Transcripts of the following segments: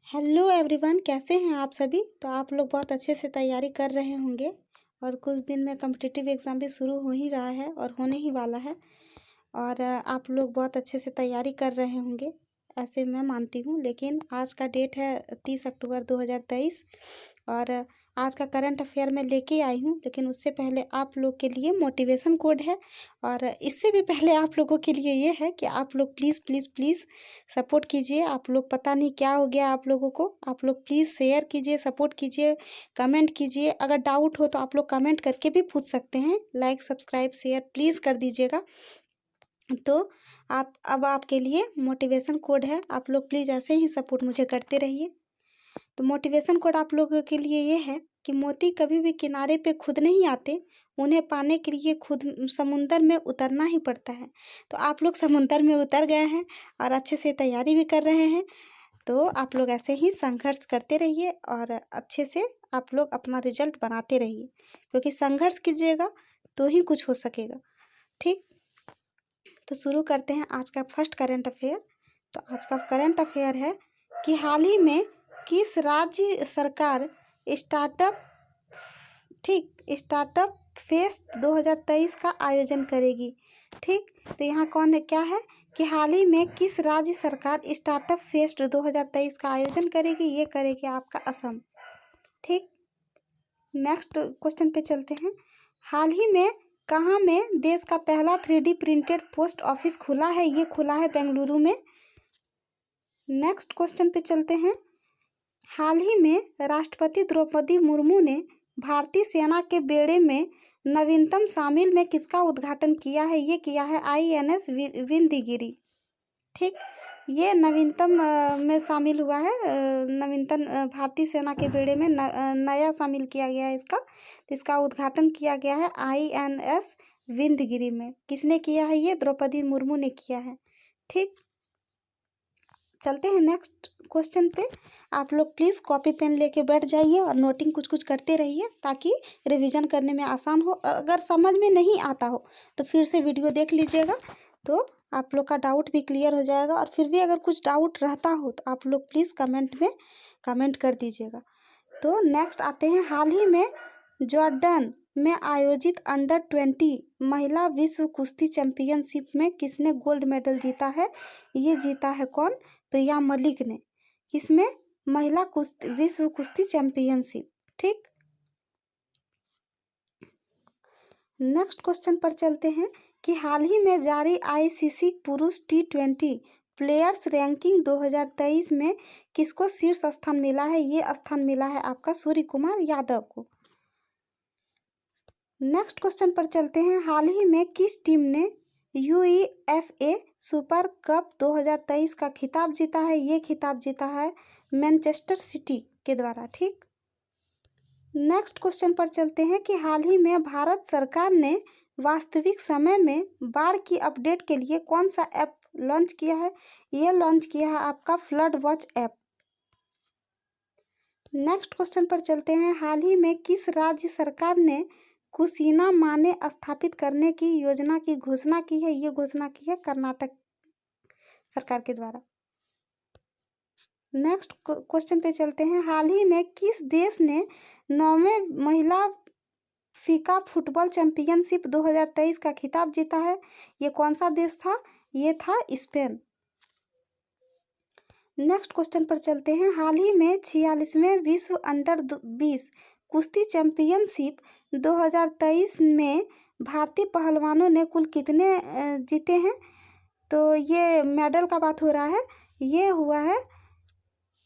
Hello everyone, कैसे हैं आप सभी। तो आप लोग बहुत अच्छे से तैयारी कर रहे होंगे और कुछ दिन में कॉम्पिटिटिव एग्ज़ाम भी शुरू हो ही रहा है और होने ही वाला है। और आप लोग बहुत अच्छे से तैयारी कर रहे होंगे, ऐसे मैं मानती हूँ। लेकिन आज का डेट है 30 अक्टूबर 2023 और आज का करंट अफेयर मैं लेके आई हूँ। लेकिन उससे पहले आप लोग के लिए मोटिवेशन कोड है और इससे भी पहले आप लोगों के लिए ये है कि आप लोग प्लीज़ प्लीज़ प्लीज़ सपोर्ट कीजिए। आप लोग पता नहीं क्या हो गया आप लोगों को, आप लोग प्लीज़ शेयर कीजिए, सपोर्ट कीजिए, कमेंट कीजिए। अगर डाउट हो तो आप लोग कमेंट करके भी पूछ सकते हैं। लाइक सब्सक्राइब शेयर प्लीज़ कर दीजिएगा। तो आप अब आपके लिए मोटिवेशन कोड है, आप लोग प्लीज़ ऐसे ही सपोर्ट मुझे करते रहिए। तो मोटिवेशन कोड आप लोगों के लिए ये है कि मोती कभी भी किनारे पे खुद नहीं आते, उन्हें पाने के लिए खुद समुंदर में उतरना ही पड़ता है। तो आप लोग समुंदर में उतर गए हैं और अच्छे से तैयारी भी कर रहे हैं। तो आप लोग ऐसे ही संघर्ष करते रहिए और अच्छे से आप लोग अपना रिजल्ट बनाते रहिए, क्योंकि संघर्ष कीजिएगा तो ही कुछ हो सकेगा। ठीक, तो शुरू करते हैं आज का फर्स्ट करंट अफेयर। तो आज का करंट अफेयर है कि हाल ही में किस राज्य सरकार स्टार्टअप स्टार्टअप फेस्ट 2023 का आयोजन करेगी। ठीक, तो यहाँ कौन है, क्या है कि हाल ही में किस राज्य सरकार स्टार्टअप फेस्ट 2023 का आयोजन करेगी। ये करेगी आपका असम। ठीक, नेक्स्ट क्वेश्चन पे चलते हैं। हाल ही में कहाँ में देश का पहला 3D प्रिंटेड पोस्ट ऑफिस खुला है। ये खुला है बेंगलुरु में। नेक्स्ट क्वेश्चन पे चलते हैं। हाल ही में राष्ट्रपति द्रौपदी मुर्मू ने भारतीय सेना के बेड़े में नवीनतम शामिल में किसका उद्घाटन किया है। ये किया है INS विंध्यगिरी। ठीक, ये नवीनतम में शामिल हुआ है। नवीनतम भारतीय सेना के बेड़े में नया शामिल किया गया है इसका। तो इसका उद्घाटन किया गया है INS विंध्यगिरी में। किसने किया है, ये द्रौपदी मुर्मू ने किया है। ठीक, चलते हैं नेक्स्ट क्वेश्चन पे। आप लोग प्लीज़ कॉपी पेन लेके बैठ जाइए और नोटिंग कुछ कुछ करते रहिए ताकि रिवीजन करने में आसान हो। अगर समझ में नहीं आता हो तो फिर से वीडियो देख लीजिएगा, तो आप लोग का डाउट भी क्लियर हो जाएगा। और फिर भी अगर कुछ डाउट रहता हो तो आप लोग प्लीज़ कमेंट में कमेंट कर दीजिएगा। तो नेक्स्ट आते हैं। हाल ही में जॉर्डन में आयोजित अंडर-20 महिला विश्व कुश्ती चैंपियनशिप में किसने गोल्ड मेडल जीता है। ये जीता है कौन, प्रिया मलिक ने। किसमें, महिला कुश्ती विश्व कुश्ती चैंपियनशिप। ठीक, नेक्स्ट क्वेश्चन पर चलते हैं कि हाल ही में जारी ICC पुरुष T20 प्लेयर्स रैंकिंग 2023 में किसको शीर्ष स्थान मिला है। ये स्थान मिला है आपका सूर्य कुमार यादव को। नेक्स्ट क्वेश्चन पर चलते हैं। हाल ही में किस टीम ने UEFA सुपर कप 2023 का खिताब जीता है। ये खिताब जीता है मैनचेस्टर सिटी के द्वारा। ठीक, नेक्स्ट क्वेश्चन पर चलते हैं कि हाल ही में भारत सरकार ने वास्तविक समय में बाढ़ की अपडेट के लिए कौन सा ऐप लॉन्च किया है। ये लॉन्च किया है आपका flood watch app. Next question पर चलते हैं। हाल ही में किस राज्य सरकार ने कुशीना माने स्थापित करने की योजना की घोषणा की है। ये घोषणा की है कर्नाटक सरकार के द्वारा। नेक्स्ट क्वेश्चन पे चलते हैं। हाल ही में किस देश ने 9वें महिला फीका फुटबॉल चैंपियनशिप 2023 का खिताब जीता है। ये कौन सा देश था, ये था स्पेन। नेक्स्ट क्वेश्चन पर चलते हैं। हाल ही में 46वें विश्व अंडर-20 कुश्ती चैंपियनशिप 2023 में भारतीय पहलवानों ने कुल कितने जीते हैं। तो ये मेडल का बात हो रहा है, ये हुआ है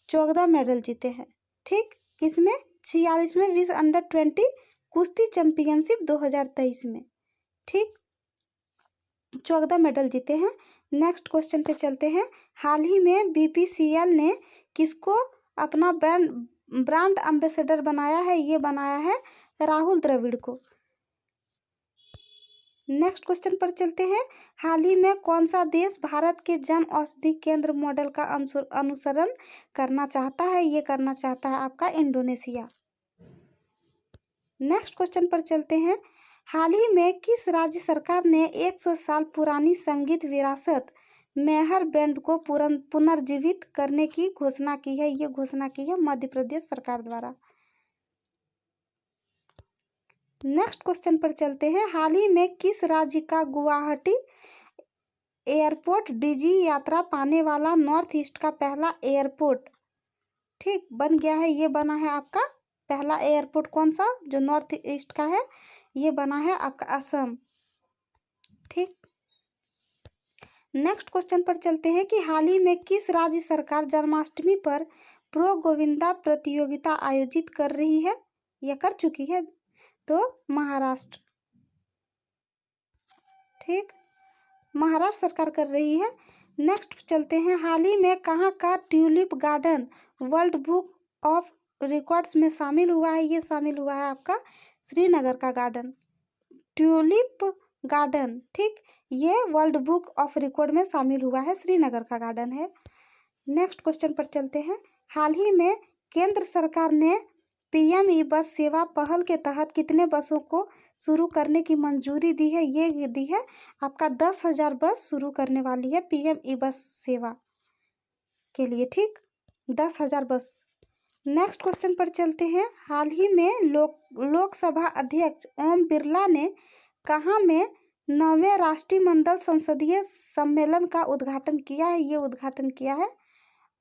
14 मेडल जीते हैं। ठीक, किसमें, 46वें विश्व अंडर-20 कुश्ती चैंपियनशिप 2023 में। ठीक, 14 मेडल जीते हैं। नेक्स्ट क्वेश्चन पे चलते हैं। हाल ही में BPCL ने किसको अपना ब्रांड एम्बेसडर बनाया है। ये बनाया है राहुल द्रविड़ को। नेक्स्ट क्वेश्चन पर चलते हैं। हाल ही में कौन सा देश भारत के जन औषधि केंद्र मॉडल का अनुसरण करना चाहता है। ये करना चाहता है आपका इंडोनेशिया। नेक्स्ट क्वेश्चन पर चलते हैं। हाल ही में किस राज्य सरकार ने 100 साल पुरानी संगीत विरासत मेहर बैंड को पुनर्जीवित करने की घोषणा की है? ये घोषणा की है मध्य प्रदेश सरकार द्वारा। नेक्स्ट क्वेश्चन पर चलते हैं। हाल ही में किस राज्य का गुवाहाटी एयरपोर्ट डीजी यात्रा पाने वाला नॉर्थ ईस्ट का पहला एयरपोर्ट ठीक बन गया है? ये बना है आपका पहला एयरपोर्ट कौन सा जो नॉर्थ ईस्ट का है? ये बना है आपका असम। ठीक, नेक्स्ट क्वेश्चन पर चलते हैं कि हाल ही में किस राज्य सरकार जन्माष्टमी पर प्रो गोविंदा प्रतियोगिता आयोजित कर रही है या कर चुकी है? तो महाराष्ट्र। ठीक, महाराष्ट्र सरकार कर रही है। नेक्स्ट चलते हैं। हाल ही में कहाँ का tulip garden world book of records में शामिल हुआ है? ये शामिल हुआ है आपका श्रीनगर का गार्डन, ट्यूलिप गार्डन। ठीक, ये वर्ल्ड बुक ऑफ रिकॉर्ड में शामिल हुआ है, श्रीनगर का गार्डन है। नेक्स्ट क्वेश्चन पर चलते हैं। हाल ही में केंद्र सरकार ने पीएम ई बस सेवा पहल के तहत कितने बसों को शुरू करने की मंजूरी दी है? ये दी है आपका 10,000 बस शुरू करने वाली है पीएम ई बस सेवा के लिए। ठीक, 10,000 बस। नेक्स्ट क्वेश्चन पर चलते हैं। हाल ही में लोकसभा अध्यक्ष ओम बिरला ने कहाँ में 9वें राष्ट्रमंडल संसदीय सम्मेलन का उद्घाटन किया है? ये उद्घाटन किया है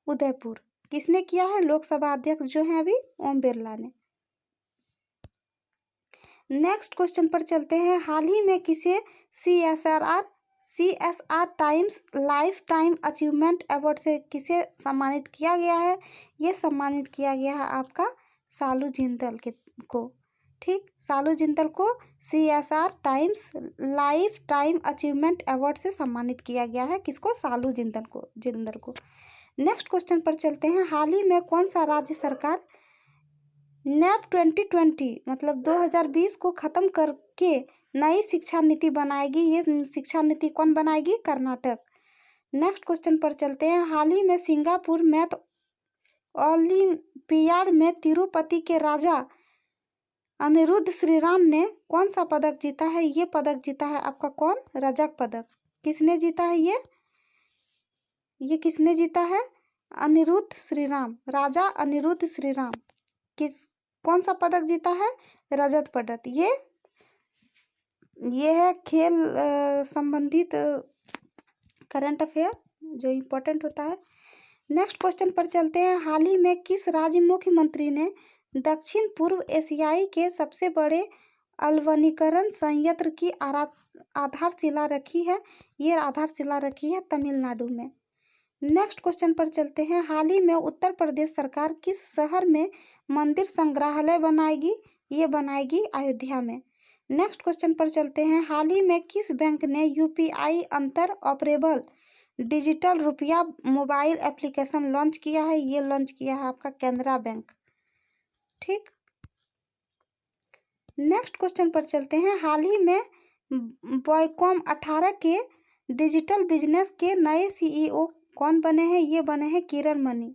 उदयपुर। किसने किया है? लोकसभा अध्यक्ष जो है अभी ओम बिरला ने। नेक्स्ट क्वेश्चन पर चलते हैं। हाल ही में किसे CSR times life time achievement award से किसे सम्मानित किया गया है? ये सम्मानित किया गया है आपका सालू जिंदल को। ठीक, सालू जिंदल को CSR times life time achievement award से सम्मानित किया गया है। किसको? सालू जिंदल को। नेक्स्ट क्वेश्चन पर चलते हैं। हाल ही में कौन सा राज्य सरकार नैप 2020 मतलब 2020 को खत्म करके नई शिक्षा नीति बनाएगी? ये शिक्षा नीति कौन बनाएगी? कर्नाटक। नेक्स्ट क्वेश्चन पर चलते हैं। हाल ही में सिंगापुर मैथ ओलंपियाड में तिरुपति के राजा अनिरुद्ध श्रीराम ने कौन सा पदक जीता है? ये पदक जीता है आपका कौन? रजत पदक। किसने जीता है ये किसने जीता है? अनिरुद्ध श्रीराम, राजा अनिरुद्ध श्रीराम कौन सा पदक जीता है? रजत पदक। ये है खेल संबंधित करंट अफेयर जो इम्पोर्टेंट होता है। नेक्स्ट क्वेश्चन पर चलते हैं। हाल ही में किस राज्य मुख्यमंत्री ने दक्षिण पूर्व एशियाई के सबसे बड़े अलवनीकरण संयंत्र की आधारशिला रखी है? ये आधारशिला रखी है तमिलनाडु में। नेक्स्ट क्वेश्चन पर चलते हैं। हाल ही में उत्तर प्रदेश सरकार किस शहर में मंदिर संग्रहालय बनाएगी? ये बनाएगी अयोध्या में। नेक्स्ट क्वेश्चन पर चलते हैं। हाल ही में किस बैंक ने यूपीआई अंतर ऑपरेबल डिजिटल रुपया मोबाइल एप्लीकेशन लॉन्च किया है? ये लॉन्च किया है आपका केनरा बैंक। ठीक, नेक्स्ट क्वेश्चन पर चलते हैं। हाल ही में बॉयकॉम 18 के डिजिटल बिजनेस के नए सीईओ कौन बने हैं? ये बने हैं किरण मनी।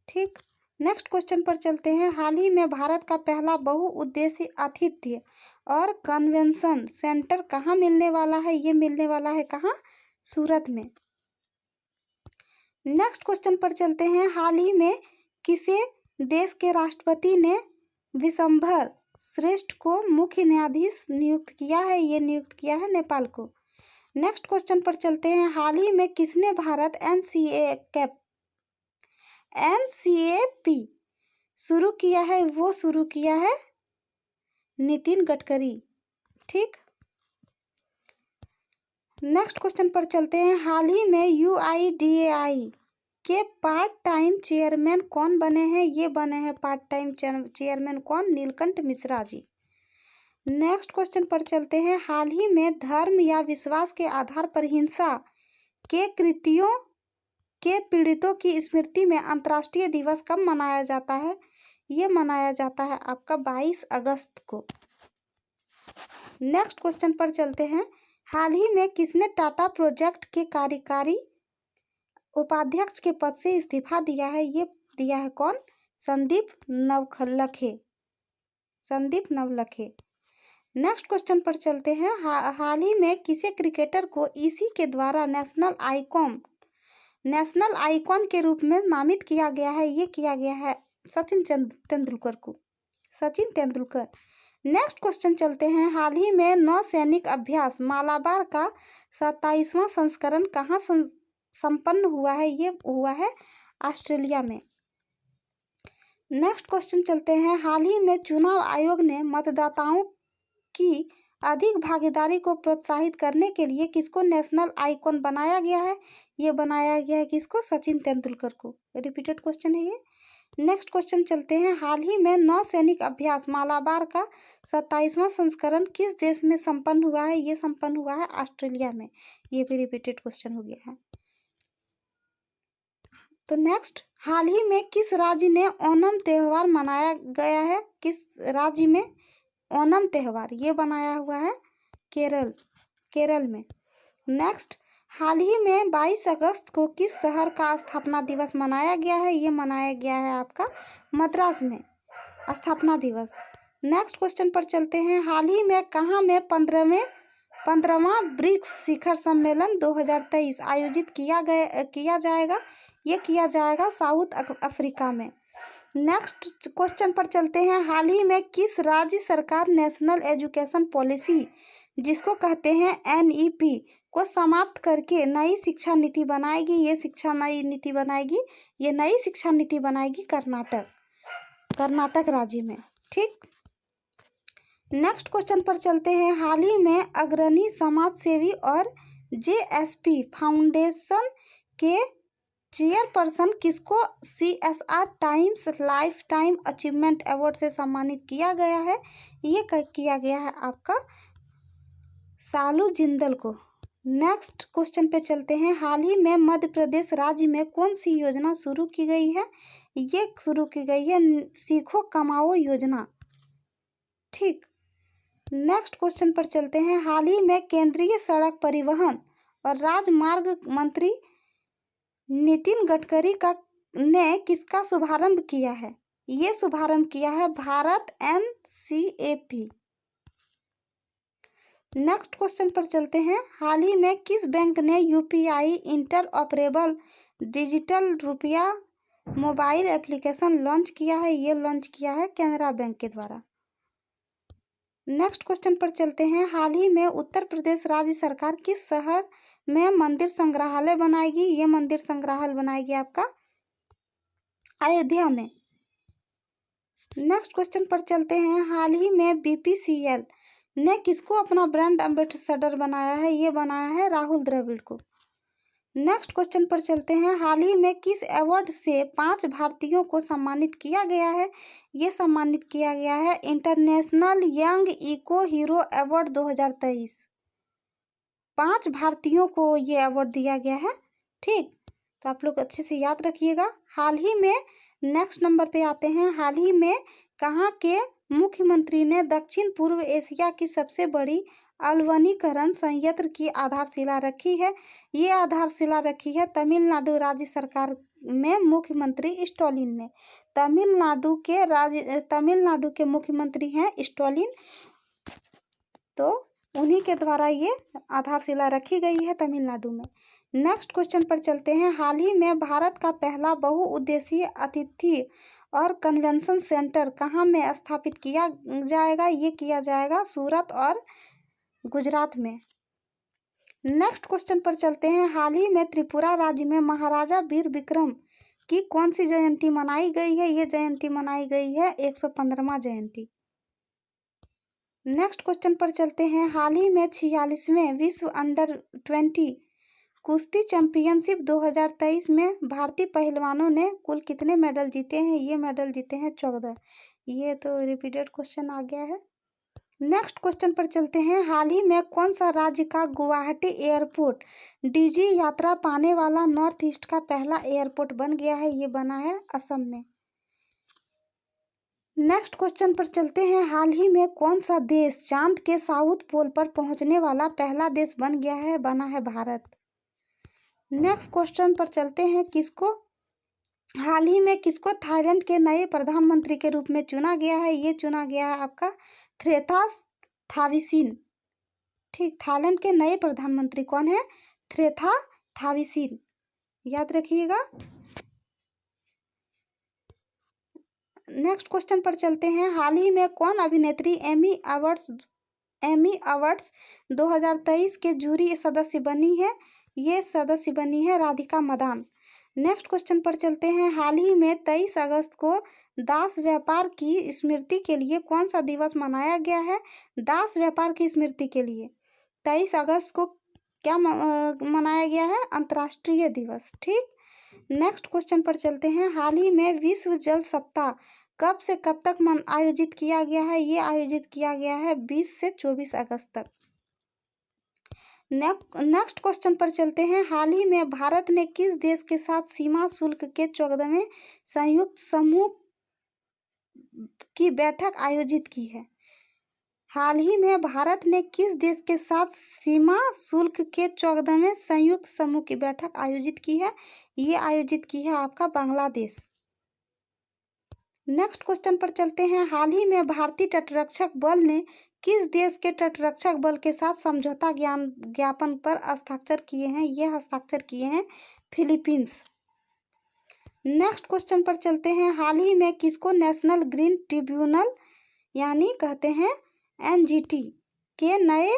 ठीक, नेक्स्ट क्वेश्चन पर चलते हैं। हाल ही में भारत का पहला बहुउद्देशीय आतिथ्य और कन्वेंशन सेंटर कहाँ मिलने वाला है? ये मिलने वाला है कहाँ? सूरत में। नेक्स्ट क्वेश्चन पर चलते हैं। हाल ही में किसे देश के राष्ट्रपति ने विशंभर श्रेष्ठ को मुख्य न्यायाधीश नियुक्त किया है? ये नियुक्त किया है नेपाल को। नेक्स्ट क्वेश्चन पर चलते हैं। हाल ही में किसने भारत एनसीएपी शुरू किया है? वो शुरू किया है नितिन गडकरी। ठीक, नेक्स्ट क्वेश्चन पर चलते हैं। हाल ही में यूआईडीएआई के पार्ट टाइम चेयरमैन कौन बने हैं? ये बने हैं पार्ट टाइम चेयरमैन कौन? नीलकंठ मिश्रा जी। नेक्स्ट क्वेश्चन पर चलते हैं। हाल ही में धर्म या विश्वास के आधार पर हिंसा के कृत्यों के पीड़ितों की स्मृति में अंतर्राष्ट्रीय दिवस कब मनाया जाता है? ये मनाया जाता है आपका 22 अगस्त को। नेक्स्ट क्वेश्चन पर चलते हैं। हाल ही में किसने टाटा प्रोजेक्ट के कार्यकारी उपाध्यक्ष के पद से इस्तीफा दिया है? ये दिया है कौन? संदीप नवलखे। नेक्स्ट क्वेश्चन पर चलते हैं। हाल ही में किसे क्रिकेटर को ईसी के द्वारा नेशनल आइकॉन के रूप में नामित किया गया है? ये किया गया है तेंदुलकर को, सचिन तेंदुलकर। नेक्स्ट क्वेश्चन चलते हैं। हाल ही में नौसैनिक अभ्यास मालाबार का 27वां संस्करण कहाँ संपन्न हुआ है? ये हुआ है ऑस्ट्रेलिया में। नेक्स्ट क्वेश्चन चलते हैं। हाल ही में चुनाव आयोग ने मतदाताओं की अधिक भागीदारी को प्रोत्साहित करने के लिए किसको नेशनल आइकॉन बनाया गया है? ये बनाया गया है किसको? सचिन तेंदुलकर को। रिपीटेड क्वेश्चन है ये। नेक्स्ट क्वेश्चन चलते हैं। हाल ही में नौसैनिक अभ्यास मालाबार का 27वां संस्करण किस देश में संपन्न हुआ है? ये संपन्न हुआ है ऑस्ट्रेलिया में। ये भी रिपीटेड क्वेश्चन हो गया है। तो नेक्स्ट, हाल ही में किस राज्य ने ओणम त्योहार मनाया गया है? किस राज्य में ओणम त्योहार ये बनाया हुआ है? केरल में। नेक्स्ट, हाल ही में 22 अगस्त को किस शहर का स्थापना दिवस मनाया गया है? ये मनाया गया है आपका मद्रास में स्थापना दिवस। नेक्स्ट क्वेश्चन पर चलते हैं। हाल ही में कहाँ में 15वां ब्रिक्स शिखर सम्मेलन 2023 आयोजित किया जाएगा? ये किया जाएगा साउथ अफ्रीका में। नेक्स्ट क्वेश्चन पर चलते हैं। हाल ही में किस राज्य सरकार नेशनल एजुकेशन पॉलिसी, जिसको कहते हैं एनईपी, को समाप्त करके नई शिक्षा नीति बनाएगी? ये नई शिक्षा नीति बनाएगी कर्नाटक राज्य में। ठीक। नेक्स्ट क्वेश्चन पर चलते हैं। हाल ही में अग्रणी समाज सेवी और जेएसपी फाउंडेशन के चेयरपर्सन किसको CSR times life time achievement award से सम्मानित किया गया है? ये किया गया है आपका सालू जिंदल को। नेक्स्ट क्वेश्चन पे चलते हैं। हाल ही में मध्य प्रदेश राज्य में कौन सी योजना शुरू की गई है? ये शुरू की गई है सीखो कमाओ योजना। ठीक। नेक्स्ट क्वेश्चन पर चलते हैं। हाल ही में केंद्रीय सड़क परिवहन और राजमार्ग मंत्री नितिन गडकरी ने किसका शुभारंभ किया है? ये शुभारंभ किया है भारत NCAP। नेक्स्ट क्वेश्चन पर चलते हैं। हाल ही में किस बैंक ने UPI इंटरऑपरेबल डिजिटल रुपया मोबाइल एप्लीकेशन लॉन्च किया है? ये लॉन्च किया है कैनरा बैंक के द्वारा। नेक्स्ट क्वेश्चन पर चलते हैं। हाल ही में उत्तर प्रदेश राज्य सरकार किस शहर में मंदिर संग्रहालय बनाएगी? ये मंदिर संग्रहालय बनाएगी आपका अयोध्या में। नेक्स्ट क्वेश्चन पर चलते हैं। हाल ही में BPCL ने किसको अपना ब्रांड एम्बेसडर बनाया है? ये बनाया है राहुल द्रविड़ को। नेक्स्ट क्वेश्चन पर चलते हैं। हाल ही में किस अवार्ड से 5 भारतीयों को सम्मानित किया गया है? ये सम्मानित किया गया है international young eco hero award 2023। 5 भारतीयों को ये अवार्ड दिया गया है। ठीक। तो आप लोग अच्छे से याद रखिएगा। हाल ही में नेक्स्ट नंबर पे आते हैं। हाल ही में कहाँ के मुख्यमंत्री ने दक्षिण पूर्व एशिया की सबसे बड़ी अलवनीकरण संयंत्र की आधारशिला रखी है? ये आधारशिला रखी है तमिलनाडु राज्य सरकार में मुख्यमंत्री स्टॉलिन ने। तमिलनाडु के मुख्यमंत्री हैं स्टॉलिन, तो उन्हीं के द्वारा ये आधारशिला रखी गई है तमिलनाडु में। नेक्स्ट क्वेश्चन पर चलते हैं। हाल ही में भारत का पहला बहुउद्देशीय अतिथि और कन्वेंशन सेंटर कहाँ में स्थापित किया जाएगा? ये किया जाएगा सूरत और गुजरात में। नेक्स्ट क्वेश्चन पर चलते हैं। हाल ही में त्रिपुरा राज्य में महाराजा वीर विक्रम की कौन सी जयंती मनाई गई है? ये जयंती मनाई गई है 115वां जयंती। नेक्स्ट क्वेश्चन पर चलते हैं। हाल ही में 46वें विश्व अंडर-20 कुश्ती चैंपियनशिप 2023 में भारतीय पहलवानों ने कुल कितने मेडल जीते हैं? ये मेडल जीते हैं 14। ये तो रिपीटेड क्वेश्चन आ गया है। नेक्स्ट क्वेश्चन पर चलते हैं। हाल ही में कौन सा राज्य का गुवाहाटी एयरपोर्ट DG यात्रा पाने वाला नॉर्थ ईस्ट का पहला एयरपोर्ट बन गया है? ये बना है असम में। नेक्स्ट क्वेश्चन पर चलते हैं। हाल ही में कौन सा देश चांद के साउथ पोल पर पहुंचने वाला पहला देश बन गया है? बना है भारत। नेक्स्ट क्वेश्चन पर चलते हैं। हाल ही में किसको थाईलैंड के नए प्रधानमंत्री के रूप में चुना गया है? ये चुना गया है आपका थाविसिन। ठीक, थाईलैंड के नए प्रधानमंत्री कौन है? थ्रेथा थाविसिन, याद रखिएगा। नेक्स्ट क्वेश्चन पर चलते हैं। हाल ही में कौन अभिनेत्री एमी अवार्ड्स 2023 के जूरी सदस्य बनी है? ये सदस्य बनी है राधिका मदान। नेक्स्ट क्वेश्चन पर चलते हैं। हाल ही में 23 अगस्त को दास व्यापार की स्मृति के लिए कौन सा दिवस मनाया गया है? दास व्यापार की स्मृति के लिए 23 अगस्त को क्या मनाया गया है? अंतर्राष्ट्रीय दिवस। ठीक, नेक्स्ट क्वेश्चन पर चलते हैं। हाल ही में विश्व जल सप्ताह कब से कब तक आयोजित किया गया है? ये आयोजित किया गया है 20 से 24 अगस्त तक। नेक्स्ट क्वेश्चन पर चलते हैं। हाल ही में भारत ने किस देश के साथ सीमा शुल्क के 14वें संयुक्त समूह की बैठक आयोजित की है? हाल ही में भारत ने किस देश के साथ सीमा शुल्क के 14वें संयुक्त समूह की बैठक आयोजित की है? ये आयोजित की है आपका बांग्लादेश। नेक्स्ट क्वेश्चन पर चलते हैं। हाल ही में भारतीय तटरक्षक बल ने किस देश के तटरक्षक बल के साथ समझौता ज्ञापन पर हस्ताक्षर किए हैं? ये हस्ताक्षर किए हैं फिलीपींस। नेक्स्ट क्वेश्चन पर चलते हैं। हाल ही में किसको नेशनल ग्रीन ट्रिब्यूनल यानी कहते हैं एनजीटी के नए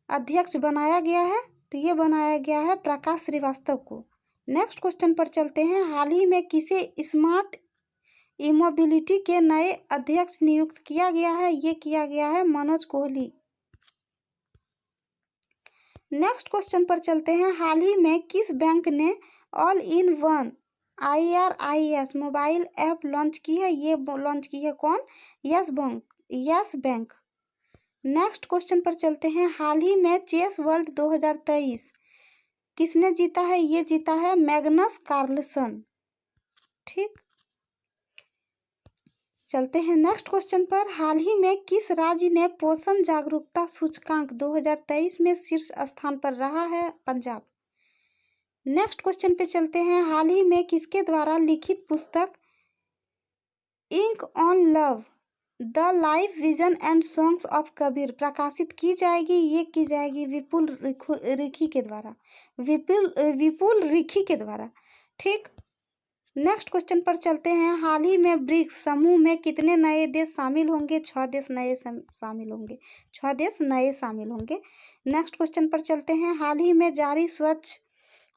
अध्यक्ष बनाया गया है? तो ये बनाया गया है प्रकाश श्रीवास्तव को। नेक्स्ट क्वेश्चन पर चलते हैं। हाल ही में किसे स्मार्ट ई-मोबिलिटी के नए अध्यक्ष नियुक्त किया गया है? ये किया गया है मनोज कोहली। नेक्स्ट क्वेश्चन पर चलते हैं। हाल ही में किस बैंक ने all in one IRIS mobile app launch की है? ये लॉन्च की है कौन? Yes bank. नेक्स्ट क्वेश्चन पर चलते हैं। हाल ही में चेस वर्ल्ड 2023 किसने जीता है? ये जीता है मैग्नस कार्लसन। ठीक, चलते हैं नेक्स्ट क्वेश्चन पर। हाल ही में किस राज्य ने पोषण जागरूकता सूचकांक 2023 में शीर्ष स्थान पर रहा है? पंजाब। नेक्स्ट क्वेश्चन पे चलते हैं। हाल ही में किसके द्वारा लिखित पुस्तक ink on love the life vision and songs of Kabir प्रकाशित की जाएगी? ये की जाएगी विपुल रिखी के द्वारा। विपुल रिखी के द्वारा। ठीक, नेक्स्ट क्वेश्चन पर चलते हैं। हाल ही में ब्रिक्स समूह में कितने नए देश शामिल होंगे? 6 देश नए शामिल होंगे। 6 देश नए शामिल होंगे। नेक्स्ट क्वेश्चन पर चलते हैं। हाल ही में जारी स्वच्छ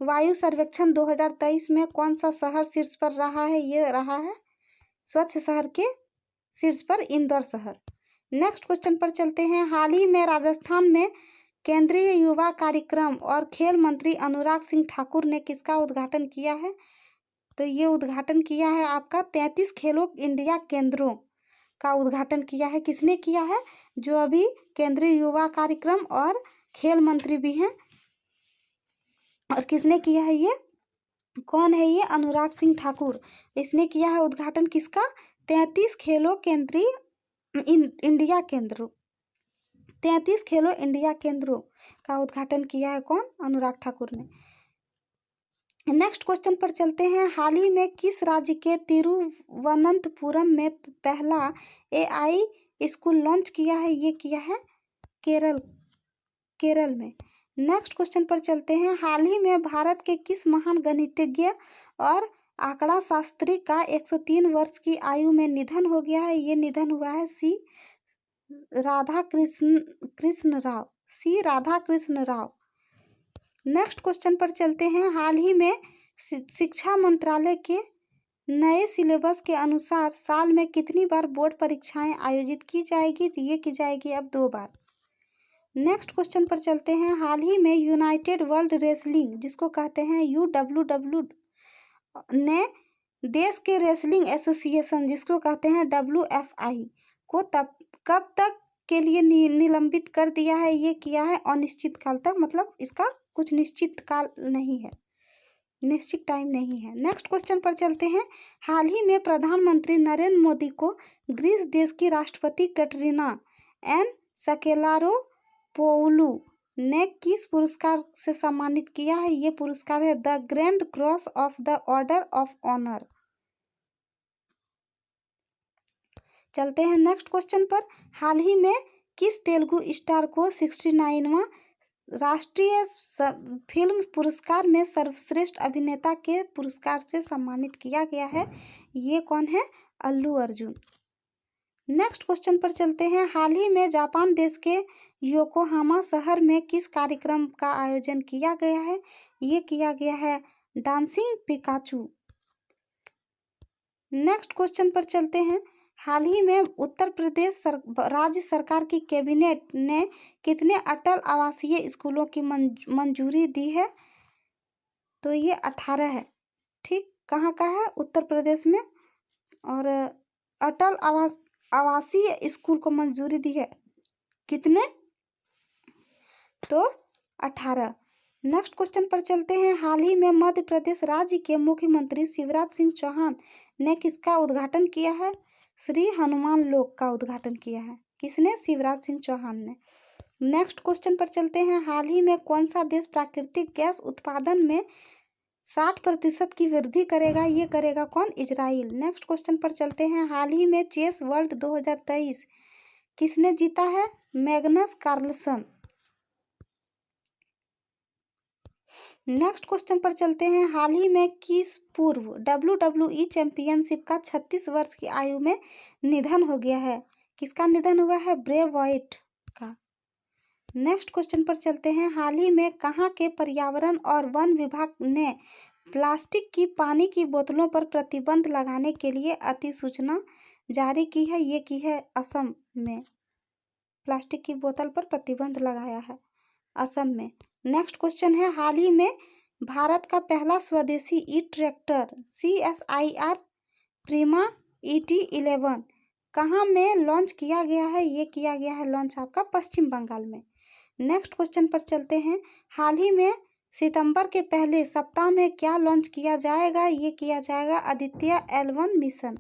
वायु सर्वेक्षण 2023 में कौन सा शहर शीर्ष पर रहा है? ये रहा है स्वच्छ शहर के शीर्ष पर इंदौर शहर। नेक्स्ट क्वेश्चन पर चलते हैं। हाल ही में राजस्थान में केंद्रीय युवा कार्यक्रम और खेल मंत्री अनुराग सिंह ठाकुर ने किसका उद्घाटन किया है? तो ये उद्घाटन किया है आपका 33 खेलो इंडिया केंद्रों का उद्घाटन किया है। किसने किया है? जो अभी केंद्रीय युवा कार्यक्रम और खेल मंत्री भी हैं। और किसने किया है? ये कौन है? ये अनुराग सिंह ठाकुर। इसने किया है उद्घाटन किसका? 33 खेलो इंडिया केंद्रों 33 खेलो इंडिया केंद्रों का उद्घाटन किया है कौन? अनुराग ठाकुर ने। नेक्स्ट क्वेश्चन पर चलते हैं। हाल ही में किस राज्य के तिरुवनंतपुरम में पहला AI स्कूल लॉन्च किया है? ये किया है केरल में। नेक्स्ट क्वेश्चन पर चलते हैं। हाल ही में भारत के किस महान गणितज्ञ और आंकड़ा शास्त्री का 103 वर्ष की आयु में निधन हो गया है? ये निधन हुआ है सी राधा कृष्ण राव। नेक्स्ट क्वेश्चन पर चलते हैं। हाल ही में शिक्षा मंत्रालय के नए सिलेबस के अनुसार साल में कितनी बार बोर्ड परीक्षाएं आयोजित की जाएगी? तो ये की जाएगी अब 2 बार। नेक्स्ट क्वेश्चन पर चलते हैं। हाल ही में यूनाइटेड वर्ल्ड रेसलिंग जिसको कहते हैं UWW ने देश के रेसलिंग एसोसिएशन जिसको कहते हैं WFI को कब तक के लिए निलंबित कर दिया है? ये किया है अनिश्चित काल तक, मतलब इसका कुछ निश्चित काल नहीं है, निश्चित टाइम नहीं है। नेक्स्ट क्वेश्चन पर चलते हैं। हाल ही में प्रधानमंत्री नरेंद्र मोदी को ग्रीस देश की राष्ट्रपति कैटरीना एन सकेलारोपोउलू ने किस पुरस्कार से सम्मानित किया है? ये पुरस्कार है the grand cross of the order of honour. चलते हैं नेक्स्ट क्वेश्चन पर। हाल ही में किस तेलुगु स्टार को 69वां राष्ट्रीय फिल्म पुरस्कार में सर्वश्रेष्ठ अभिनेता के पुरस्कार से सम्मानित किया गया है? ये कौन है? अल्लू अर्जुन। नेक्स्ट क्वेश्चन पर चलते हैं। हाल ही में जापान देश के योकोहामा शहर में किस कार्यक्रम का आयोजन किया गया है? ये किया गया है डांसिंग पिकाचू। नेक्स्ट क्वेश्चन पर चलते हैं। हाल ही में उत्तर प्रदेश राज्य सरकार की कैबिनेट ने कितने अटल आवासीय स्कूलों की मंजूरी दी है? तो ये 18 है। ठीक, कहाँ का है? उत्तर प्रदेश में। और अटल आवासीय स्कूल को मंजूरी दी है कितने? तो 18। नेक्स्ट क्वेश्चन पर चलते हैं। हाल ही में मध्य प्रदेश राज्य के मुख्यमंत्री शिवराज सिंह चौहान ने किसका उद्घाटन किया है? श्री हनुमान लोक का उद्घाटन किया है। किसने? शिवराज सिंह चौहान ने। नेक्स्ट क्वेश्चन पर चलते हैं। हाल ही में कौन सा देश प्राकृतिक गैस उत्पादन में 60% की वृद्धि करेगा? ये करेगा कौन? इजराइल। नेक्स्ट क्वेश्चन पर चलते हैं। हाल ही में चेस वर्ल्ड 2023 किसने जीता है? Magnus Carlsen. नेक्स्ट क्वेश्चन पर चलते हैं। हाल ही में किस पूर्व WWE चैंपियनशिप का 36 वर्ष की आयु में निधन हो गया है? किसका निधन हुआ है? ब्रे वाइट का। नेक्स्ट क्वेश्चन पर चलते हैं। हाल ही में कहाँ के पर्यावरण और वन विभाग ने प्लास्टिक की पानी की बोतलों पर प्रतिबंध लगाने के लिए अधिसूचना जारी की है? ये की है असम में। प्लास्टिक की बोतल पर प्रतिबंध लगाया है असम में। नेक्स्ट क्वेश्चन है। हाल ही में भारत का पहला स्वदेशी ई ट्रैक्टर CSIR प्रीमा ET11 कहाँ में लॉन्च किया गया है? ये किया गया है लॉन्च आपका पश्चिम बंगाल में। नेक्स्ट क्वेश्चन पर चलते हैं। हाल ही में सितंबर के पहले सप्ताह में क्या लॉन्च किया जाएगा? ये किया जाएगा Aditya L1 mission.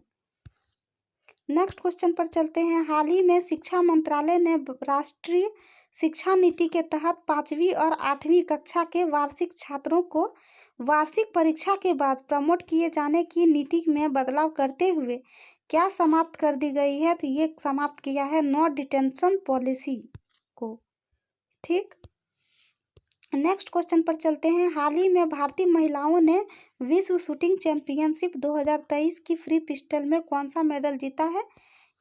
Next question पर चलते हैं। हाल ही में शिक्षा मंत्रालय ने राष्ट्रीय शिक्षा नीति के तहत 5वीं और 8वीं कक्षा के वार्षिक छात्रों को वार्षिक परीक्षा के बाद प्रमोट किए जाने की नीति में बदलाव करते हुए क्या समाप्त कर दी गई है? तो ये समाप्त किया है नो डिटेंशन पॉलिसी को। ठीक, नेक्स्ट क्वेश्चन पर चलते हैं। हाल ही में भारतीय महिलाओं ने विश्व शूटिंग चैंपियनशिप 2023 की फ्री पिस्टल में कौन सा मेडल जीता है?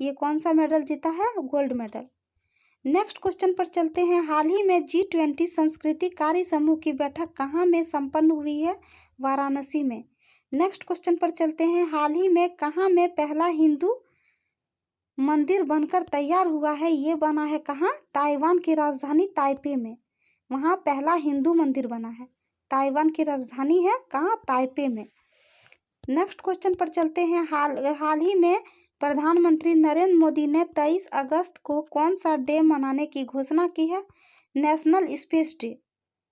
ये कौन सा मेडल जीता है? Gold medal. नेक्स्ट क्वेश्चन पर चलते हैं। हाल ही में G20 संस्कृति कार्य समूह की बैठक कहाँ में संपन्न हुई है? वाराणसी में। नेक्स्ट क्वेश्चन पर चलते हैं। हाल ही में कहाँ में पहला हिंदू मंदिर बनकर तैयार हुआ है? ये बना है कहाँ? ताइवान की राजधानी ताइपे में। वहाँ पहला हिंदू मंदिर बना है। ताइवान की राजधानी है कहाँ? ताइपे में। नेक्स्ट क्वेश्चन पर चलते हैं। हाल ही में प्रधानमंत्री नरेंद्र मोदी ने 23 अगस्त को कौन सा डे मनाने की घोषणा की है? नेशनल स्पेस डे,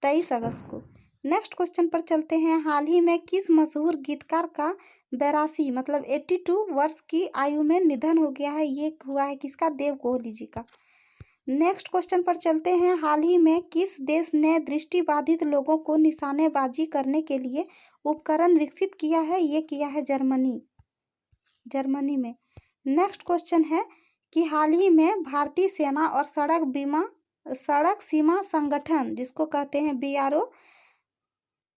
23 अगस्त को। नेक्स्ट क्वेश्चन पर चलते हैं। हाल ही में किस मशहूर गीतकार का 82 मतलब 82 वर्ष की आयु में निधन हो गया है? ये हुआ है किसका? देव कोहली जी का। नेक्स्ट क्वेश्चन पर चलते हैं। हाल ही में किस देश ने दृष्टिबाधित लोगों को निशानेबाजी करने के लिए उपकरण विकसित किया है? ये किया है जर्मनी में। नेक्स्ट क्वेश्चन है कि हाल ही में भारतीय सेना और सड़क सीमा संगठन जिसको कहते हैं BRO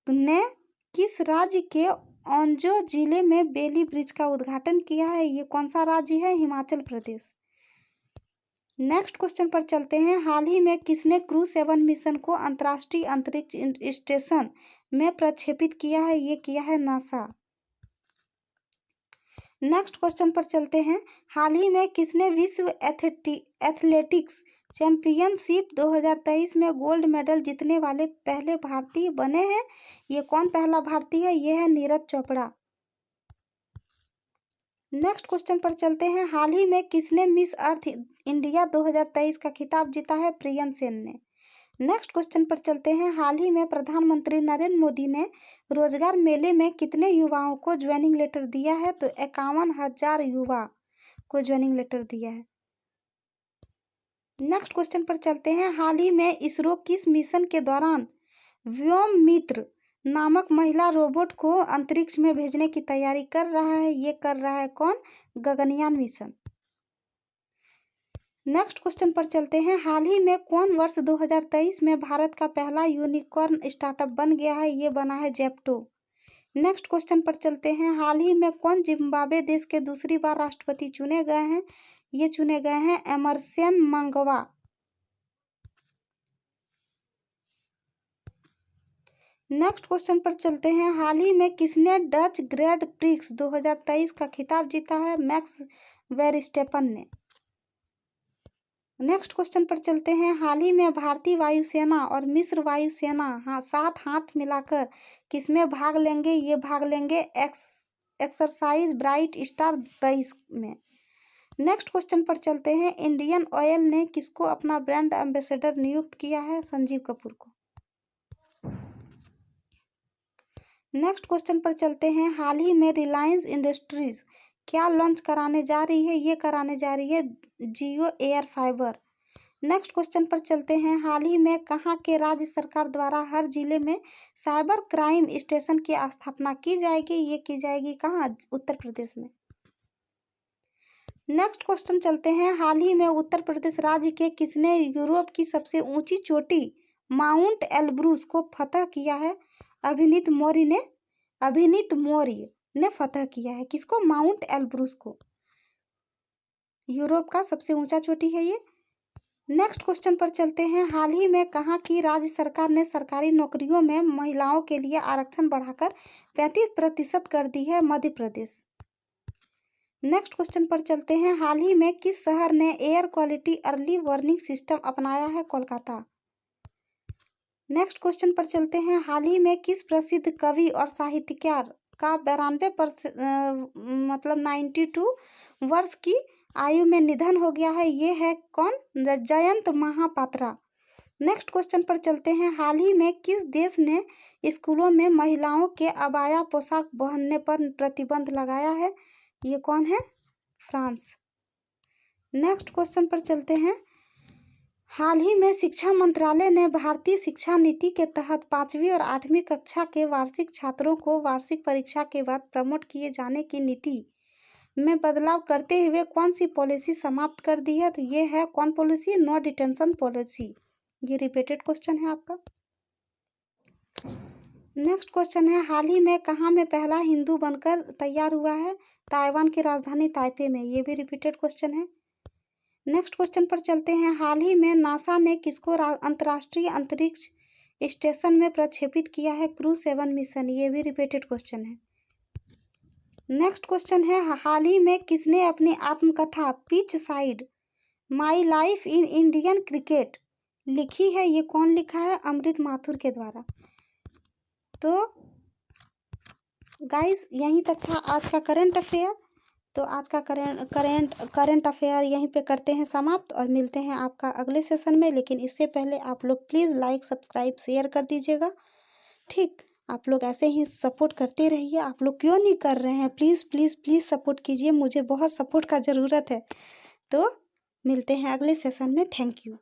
ने किस राज्य के ओंजो जिले में बेली ब्रिज का उद्घाटन किया है? ये कौन सा राज्य है? हिमाचल प्रदेश। नेक्स्ट क्वेश्चन पर चलते हैं। हाल ही में किसने क्रू 7 मिशन को अंतर्राष्ट्रीय अंतरिक्ष स्टेशन में प्रक्षेपित किया है? ये किया है नासा। नेक्स्ट क्वेश्चन पर चलते हैं। हाल ही में किसने विश्व एथलेटिक्स चैंपियनशिप 2023 में गोल्ड मेडल जीतने वाले पहले भारतीय बने हैं? ये कौन पहला भारतीय है? ये है नीरज चोपड़ा। नेक्स्ट क्वेश्चन पर चलते हैं। हाल ही में किसने मिस अर्थ इंडिया 2023 का खिताब जीता है? प्रियन सेन ने। नेक्स्ट क्वेश्चन पर चलते हैं। हाल ही में प्रधानमंत्री नरेंद्र मोदी ने रोजगार मेले में कितने युवाओं को ज्वाइनिंग लेटर दिया है? तो 51,000 युवा को ज्वाइनिंग लेटर दिया है। नेक्स्ट क्वेश्चन पर चलते हैं। हाल ही में इसरो किस मिशन के दौरान व्योम मित्र नामक महिला रोबोट को अंतरिक्ष में भेजने की तैयारी कर रहा है? ये कर रहा है कौन? गगनयान मिशन। नेक्स्ट क्वेश्चन पर चलते हैं। हाल ही में कौन वर्ष 2023 में भारत का पहला यूनिकॉर्न स्टार्टअप बन गया है? ये बना है जेप्टो। नेक्स्ट क्वेश्चन पर चलते हैं। हाल ही में कौन जिम्बाब्वे देश के दूसरी बार राष्ट्रपति चुने गए हैं? ये चुने गए हैं एमरसन मंगवा। नेक्स्ट क्वेश्चन पर चलते हैं। हाल ही में किसने डच ग्रैंड प्रिक्स 2023 का खिताब जीता है? मैक्स वेरस्टेपन ने। नेक्स्ट क्वेश्चन पर चलते हैं। हाल ही में भारतीय वायुसेना और मिस्र वायुसेना साथ हाथ मिलाकर किसमें भाग लेंगे? ये भाग लेंगे एक्सरसाइज ब्राइट स्टार 23 में। नेक्स्ट क्वेश्चन पर चलते हैं। इंडियन ऑयल ने किसको अपना ब्रांड एम्बेसडर नियुक्त किया है? संजीव कपूर को। नेक्स्ट क्वेश्चन पर चलते हैं। हाल ही में रिलायंस इंडस्ट्रीज क्या लॉन्च कराने जा रही है? ये कराने जा रही है जियो एयर फाइबर। नेक्स्ट क्वेश्चन पर चलते हैं। हाल ही में कहाँ के राज्य सरकार द्वारा हर जिले में साइबर क्राइम स्टेशन की स्थापना की जाएगी? ये की जाएगी कहाँ? उत्तर प्रदेश में। नेक्स्ट क्वेश्चन चलते हैं। हाल ही में उत्तर प्रदेश राज्य के किसने यूरोप की सबसे ऊंची चोटी माउंट एल्ब्रूस को फतह किया है? अभिनीत मौर्य ने फतह किया है। किसको? माउंट एल्ब्रूस को। यूरोप का सबसे ऊंचा चोटी है ये। नेक्स्ट क्वेश्चन पर चलते हैं। हाल ही में कहाँ की राज्य सरकार ने सरकारी नौकरियों में महिलाओं के लिए आरक्षण बढ़ाकर 35% कर दी है? मध्य प्रदेश। नेक्स्ट क्वेश्चन पर चलते हैं। हाल ही में किस शहर ने air quality early warning system अपनाया है? कोलकाता। नेक्स्ट क्वेश्चन पर चलते हैं। हाल ही में किस प्रसिद्ध कवि और साहित्यकार का 92 वर्ष की आयु में निधन हो गया है? ये है कौन? जयंत महापात्रा। नेक्स्ट क्वेश्चन पर चलते हैं। हाल ही में किस देश ने स्कूलों में महिलाओं के अबाया पोशाक पहनने पर प्रतिबंध लगाया है? ये कौन है? फ्रांस। नेक्स्ट क्वेश्चन पर चलते हैं। हाल ही में शिक्षा मंत्रालय ने भारतीय शिक्षा नीति के तहत 5वीं और 8वीं कक्षा के वार्षिक छात्रों को वार्षिक परीक्षा के बाद प्रमोट किए जाने की नीति में बदलाव करते हुए कौन सी पॉलिसी समाप्त कर दी है? तो ये है कौन पॉलिसी? No detention policy. ये रिपीटेड क्वेश्चन है आपका। नेक्स्ट क्वेश्चन है। हाल ही में कहाँ में पहला हिंदू बनकर तैयार हुआ है? ताइवान की राजधानी ताइपे में। ये भी रिपीटेड क्वेश्चन है। नेक्स्ट क्वेश्चन पर चलते हैं। हाल ही में नासा ने किसको अंतर्राष्ट्रीय अंतरिक्ष स्टेशन में प्रक्षेपित किया है? Crew 7 mission. ये भी रिपीटेड क्वेश्चन है। नेक्स्ट क्वेश्चन है। हाल ही में किसने अपनी आत्मकथा pitch side my life in Indian cricket लिखी है? ये कौन लिखा है? अमृत माथुर के द्वारा। तो गाइस यहीं तक था आज का करंट अफेयर। तो आज का करंट अफेयर यहीं पे करते हैं समाप्त और मिलते हैं आपका अगले सेशन में। लेकिन इससे पहले आप लोग प्लीज़ लाइक सब्सक्राइब शेयर कर दीजिएगा। ठीक, आप लोग ऐसे ही सपोर्ट करते रहिए। आप लोग क्यों नहीं कर रहे हैं? प्लीज़ प्लीज़ प्लीज़ सपोर्ट कीजिए, मुझे बहुत सपोर्ट का ज़रूरत है। तो मिलते हैं अगले सेशन में। Thank you.